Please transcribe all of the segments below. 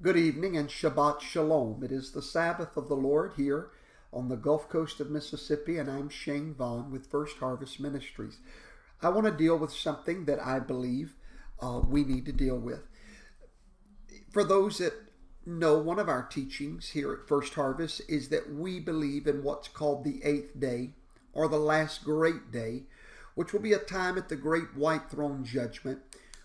Good evening and Shabbat Shalom. It is the Sabbath of the Lord here on the Gulf Coast of Mississippi, and I'm Shane Vaughn with First Harvest Ministries. I want to deal with something that I believe we need to deal with. For those that know, one of our teachings here at First Harvest is that we believe in what's called the eighth day, or the last great day, which will be a time at the great white throne judgment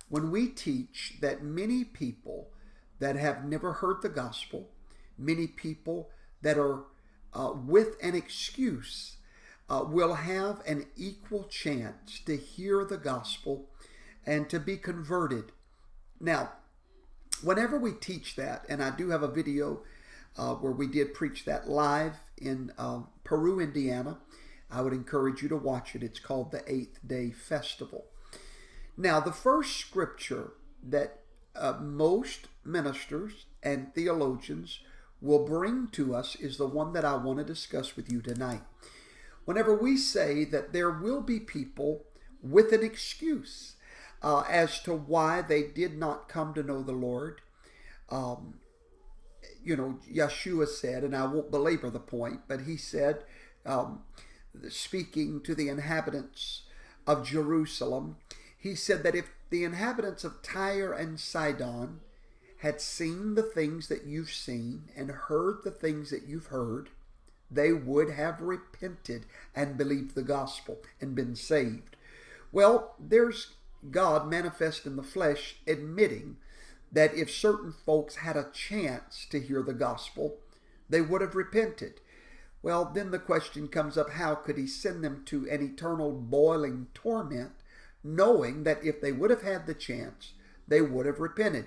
when we teach that many people that have never heard the gospel, many people that are with an excuse, will have an equal chance to hear the gospel and to be converted. Now, whenever we teach that, and I do have a video where we did preach that live in Peru, Indiana, I would encourage you to watch it. It's called the Eighth Day Festival. Now, the first scripture that most ministers and theologians will bring to us is the one that I want to discuss with you tonight. Whenever we say that there will be people with an excuse as to why they did not come to know the Lord, Yeshua said, and I won't belabor the point, but he said, speaking to the inhabitants of Jerusalem, he said that if the inhabitants of Tyre and Sidon had seen the things that you've seen and heard the things that you've heard, they would have repented and believed the gospel and been saved. Well, there's God manifest in the flesh admitting that if certain folks had a chance to hear the gospel, they would have repented. Well, then the question comes up, how could he send them to an eternal boiling torment, knowing that if they would have had the chance, they would have repented?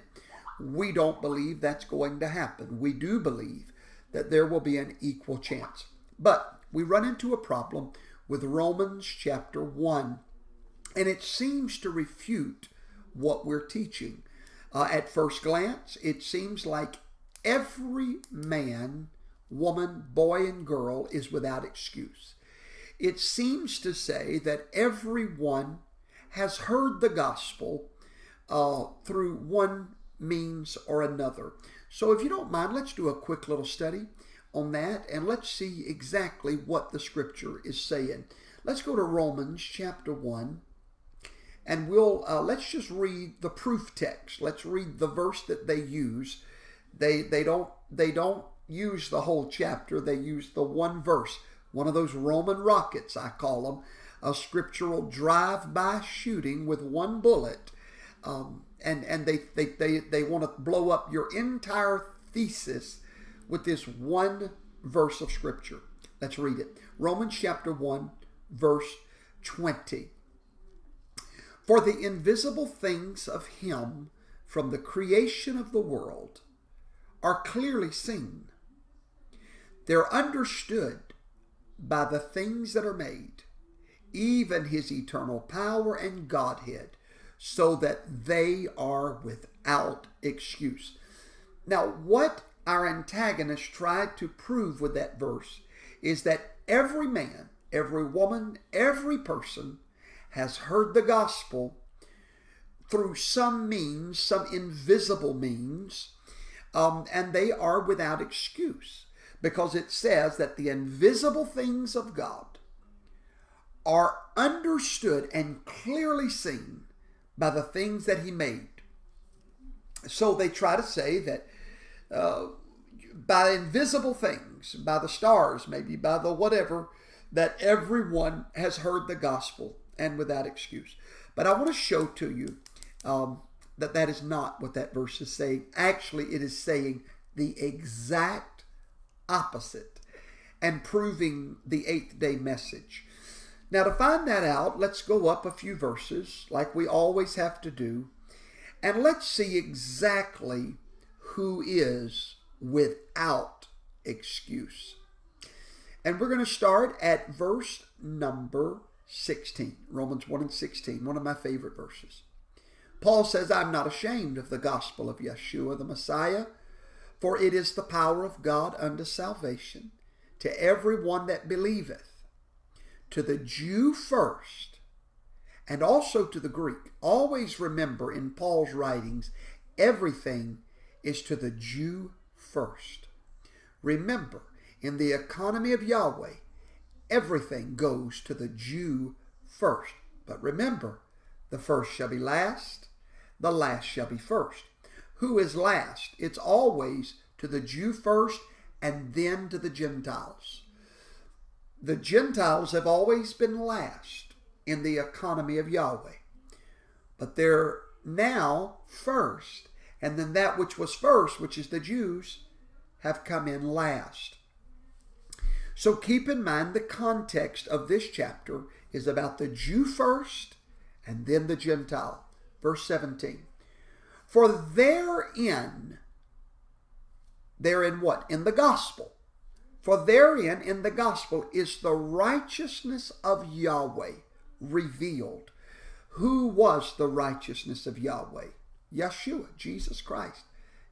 We don't believe that's going to happen. We do believe that there will be an equal chance. But we run into a problem with Romans chapter 1, and it seems to refute what we're teaching. At first glance, it seems like every man, woman, boy, and girl is without excuse. It seems to say that everyone has heard the gospel through one means or another. So if you don't mind, let's do a quick little study on that and let's see exactly what the scripture is saying. Let's go to Romans chapter 1 and let's just read the proof text. Let's read the verse that they use. They don't use the whole chapter. They use the one verse, one of those Roman rockets, I call them, a scriptural drive-by shooting with one bullet. And they want to blow up your entire thesis with this one verse of scripture. Let's read it. Romans chapter 1, verse 20. For the invisible things of him from the creation of the world are clearly seen. They're understood by the things that are made, even his eternal power and Godhead, so that they are without excuse. Now, what our antagonist tried to prove with that verse is that every man, every woman, every person has heard the gospel through some means, some invisible means, and they are without excuse, because it says that the invisible things of God are understood and clearly seen by the things that he made. So they try to say that by invisible things, by the stars, maybe by the whatever, that everyone has heard the gospel and without excuse. But I want to show to you that is not what that verse is saying. Actually, it is saying the exact opposite and proving the eighth day message. Now, to find that out, let's go up a few verses like we always have to do, and let's see exactly who is without excuse. And we're going to start at verse number 16, Romans 1 and 16, one of my favorite verses. Paul says, I'm not ashamed of the gospel of Yeshua the Messiah, for it is the power of God unto salvation to every one that believeth, to the Jew first, and also to the Greek. Always remember in Paul's writings, everything is to the Jew first. Remember, in the economy of Yahweh, everything goes to the Jew first. But remember, the first shall be last, the last shall be first. Who is last? It's always to the Jew first and then to the Gentiles. The Gentiles have always been last in the economy of Yahweh. But they're now first. And then that which was first, which is the Jews, have come in last. So keep in mind the context of this chapter is about the Jew first and then the Gentile. Verse 17. For therein what? In the gospel. For therein, in the gospel, is the righteousness of Yahweh revealed. Who was the righteousness of Yahweh? Yeshua, Jesus Christ.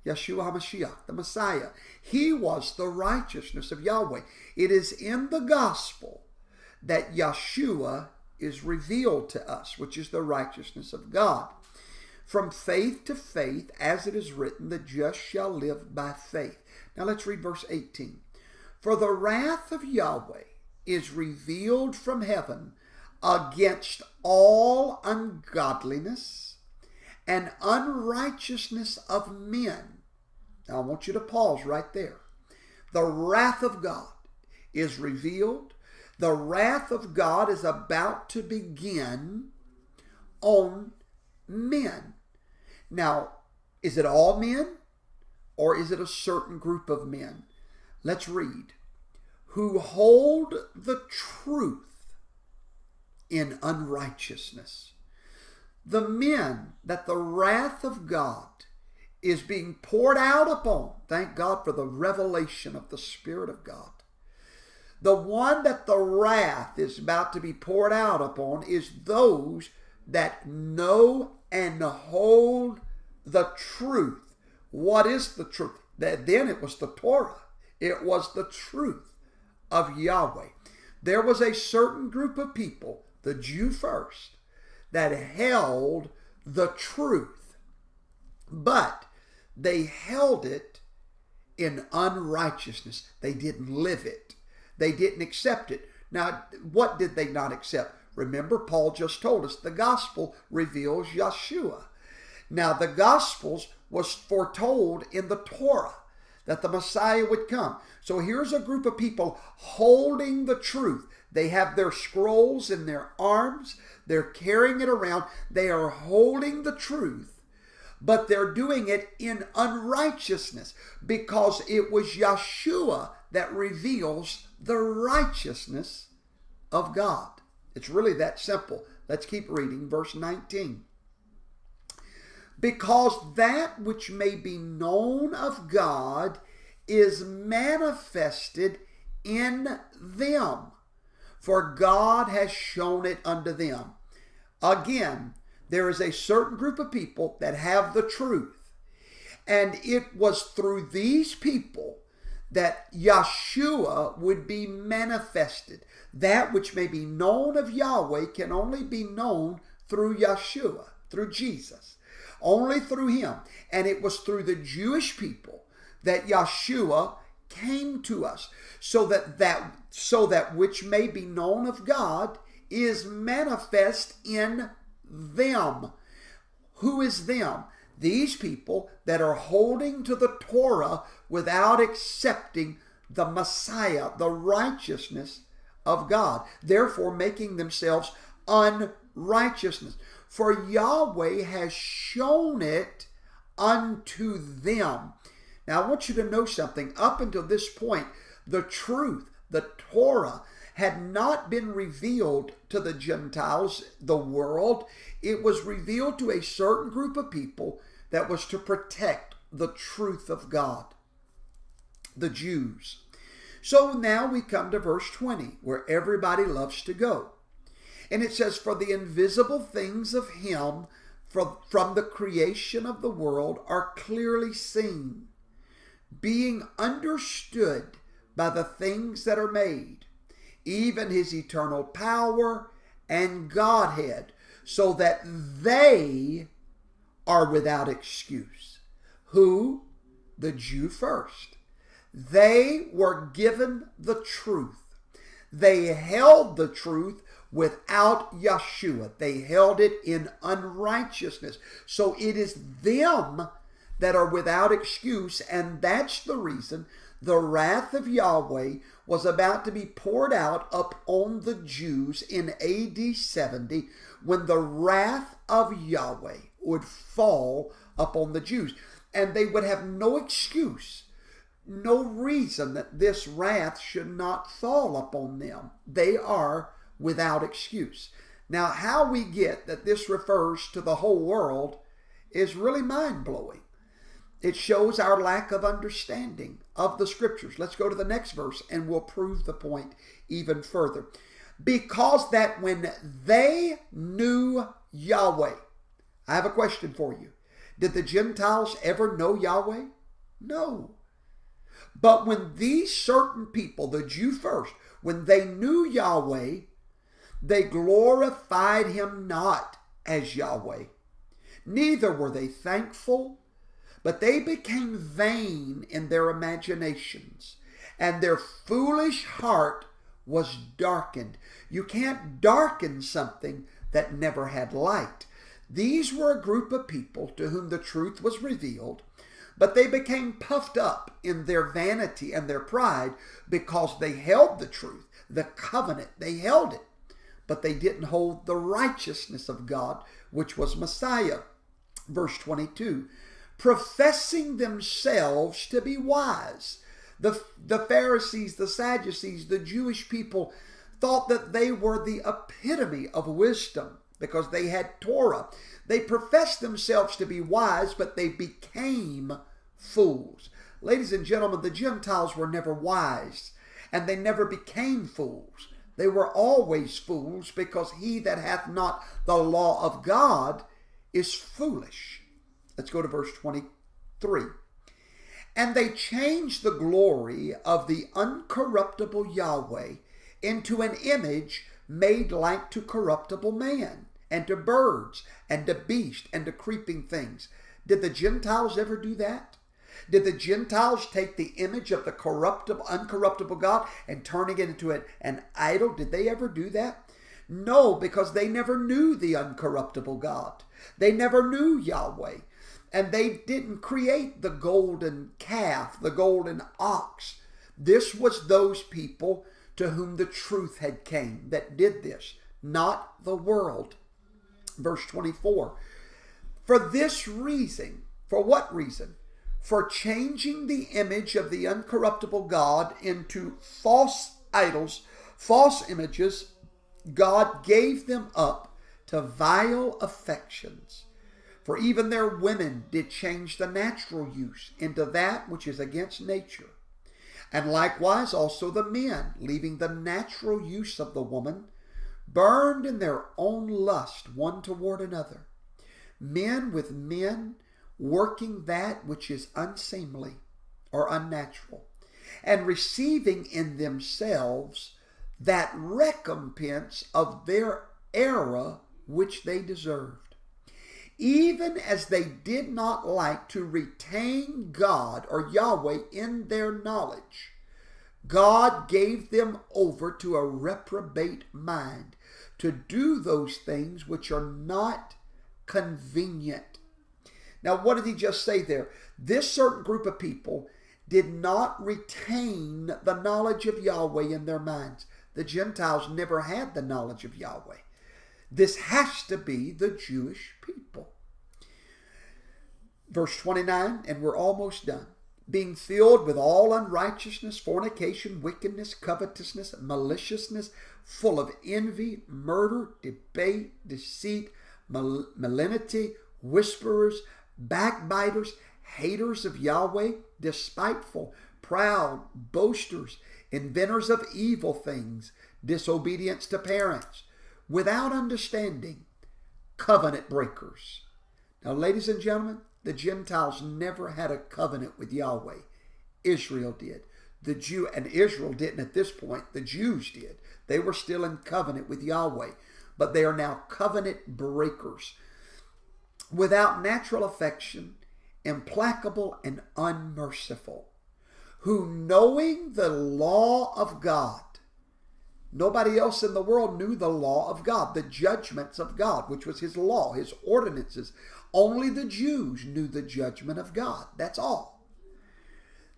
Yeshua HaMashiach, the Messiah. He was the righteousness of Yahweh. It is in the gospel that Yeshua is revealed to us, which is the righteousness of God. From faith to faith, as it is written, the just shall live by faith. Now let's read verse 18. For the wrath of Yahweh is revealed from heaven against all ungodliness and unrighteousness of men. Now I want you to pause right there. The wrath of God is revealed. The wrath of God is about to begin on men. Now, is it all men or is it a certain group of men? Let's read. Who hold the truth in unrighteousness. The men that the wrath of God is being poured out upon. Thank God for the revelation of the Spirit of God. The one that the wrath is about to be poured out upon is those that know and hold the truth. What is the truth? Then it was the Torah. It was the truth of Yahweh. There was a certain group of people, the Jew first, that held the truth. But they held it in unrighteousness. They didn't live it. They didn't accept it. Now, what did they not accept? Remember, Paul just told us the gospel reveals Yeshua. Now, the gospels was foretold in the Torah that the Messiah would come. So here's a group of people holding the truth. They have their scrolls in their arms. They're carrying it around. They are holding the truth, but they're doing it in unrighteousness because it was Yeshua that reveals the righteousness of God. It's really that simple. Let's keep reading verse 19. Because that which may be known of God is manifested in them, for God has shown it unto them. Again, there is a certain group of people that have the truth. And it was through these people that Yeshua would be manifested. That which may be known of Yahweh can only be known through Yeshua, through Jesus. Only through him. And it was through the Jewish people that Yeshua came to us. So that which may be known of God is manifest in them. Who is them? These people that are holding to the Torah without accepting the Messiah, the righteousness of God, therefore making themselves unrighteousness. For Yahweh has shown it unto them. Now I want you to know something. Up until this point, the truth, the Torah, had not been revealed to the Gentiles, the world. It was revealed to a certain group of people that was to protect the truth of God, the Jews. So now we come to verse 20, where everybody loves to go. And it says, for the invisible things of him from the creation of the world are clearly seen, being understood by the things that are made, even his eternal power and Godhead, so that they are without excuse. Who? the Jew first. They were given the truth. They held the truth without Yeshua. They held it in unrighteousness. So it is them that are without excuse, and that's the reason the wrath of Yahweh was about to be poured out upon the Jews in AD 70, when the wrath of Yahweh would fall upon the Jews. And they would have no excuse, no reason that this wrath should not fall upon them. They are without excuse. Now, how we get that this refers to the whole world is really mind-blowing. It shows our lack of understanding of the scriptures. Let's go to the next verse and we'll prove the point even further. Because that when they knew Yahweh, I have a question for you. Did the Gentiles ever know Yahweh? No. But when these certain people, the Jew first, when they knew Yahweh, they glorified him not as Yahweh. Neither were they thankful, but they became vain in their imaginations, and their foolish heart was darkened. You can't darken something that never had light. These were a group of people to whom the truth was revealed, but they became puffed up in their vanity and their pride because they held the truth, the covenant. They held it, but they didn't hold the righteousness of God, which was Messiah. Verse 22, professing themselves to be wise. The Pharisees, the Sadducees, the Jewish people thought that they were the epitome of wisdom because they had Torah. They professed themselves to be wise, but they became fools. Ladies and gentlemen, the Gentiles were never wise, and they never became fools. They were always fools, because he that hath not the law of God is foolish. Let's go to verse 23. And they changed the glory of the uncorruptible Yahweh into an image made like to corruptible man, and to birds, and to beasts, and to creeping things. Did the Gentiles ever do that? Did the Gentiles take the image of the uncorruptible God and turning it into an idol? Did they ever do that? No, because they never knew the uncorruptible God. They never knew Yahweh. And they didn't create the golden calf, the golden ox. This was those people to whom the truth had came that did this, not the world. Verse 24. For this reason, for what reason? For changing the image of the uncorruptible God into false idols, false images, God gave them up to vile affections. For even their women did change the natural use into that which is against nature. And likewise also the men, leaving the natural use of the woman, burned in their own lust one toward another. Men with men, working that which is unseemly or unnatural, and receiving in themselves that recompense of their error which they deserved. Even as they did not like to retain God or Yahweh in their knowledge, God gave them over to a reprobate mind to do those things which are not convenient. Now, what did he just say there? This certain group of people did not retain the knowledge of Yahweh in their minds. The Gentiles never had the knowledge of Yahweh. This has to be the Jewish people. Verse 29, and we're almost done. Being filled with all unrighteousness, fornication, wickedness, covetousness, maliciousness, full of envy, murder, debate, deceit, malignity, whisperers, backbiters, haters of Yahweh, despiteful, proud, boasters, inventors of evil things, disobedience to parents, without understanding, covenant breakers. Now, ladies and gentlemen, the Gentiles never had a covenant with Yahweh. Israel did. And Israel didn't at this point. The Jews did. They were still in covenant with Yahweh, but they are now covenant breakers. Without natural affection, implacable, and unmerciful, who knowing the law of God, nobody else in the world knew the law of God, the judgments of God, which was his law, his ordinances. Only the Jews knew the judgment of God. That's all.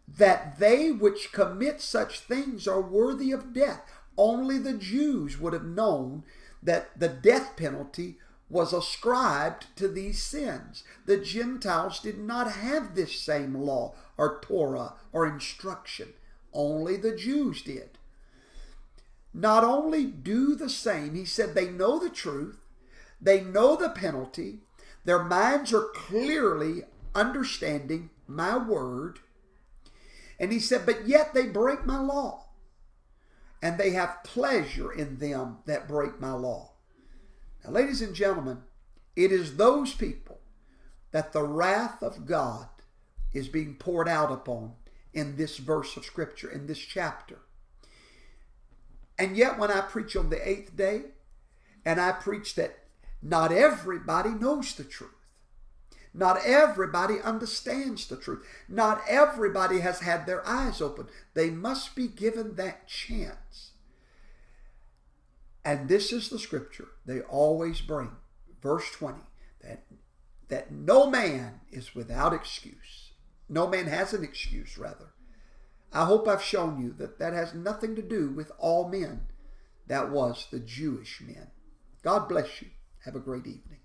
That they which commit such things are worthy of death. Only the Jews would have known that the death penalty was ascribed to these sins. The Gentiles did not have this same law or Torah or instruction. Only the Jews did. Not only do the same, he said they know the truth, they know the penalty, their minds are clearly understanding my word, and he said, but yet they break my law, and they have pleasure in them that break my law. Now, ladies and gentlemen, it is those people that the wrath of God is being poured out upon in this verse of Scripture, in this chapter. And yet when I preach on the 8th day, and I preach that not everybody knows the truth, not everybody understands the truth, not everybody has had their eyes open, they must be given that chance. And this is the Scripture they always bring. Verse 20, that no man is without excuse. No man has an excuse, rather. I hope I've shown you that that has nothing to do with all men. That was the Jewish men. God bless you. Have a great evening.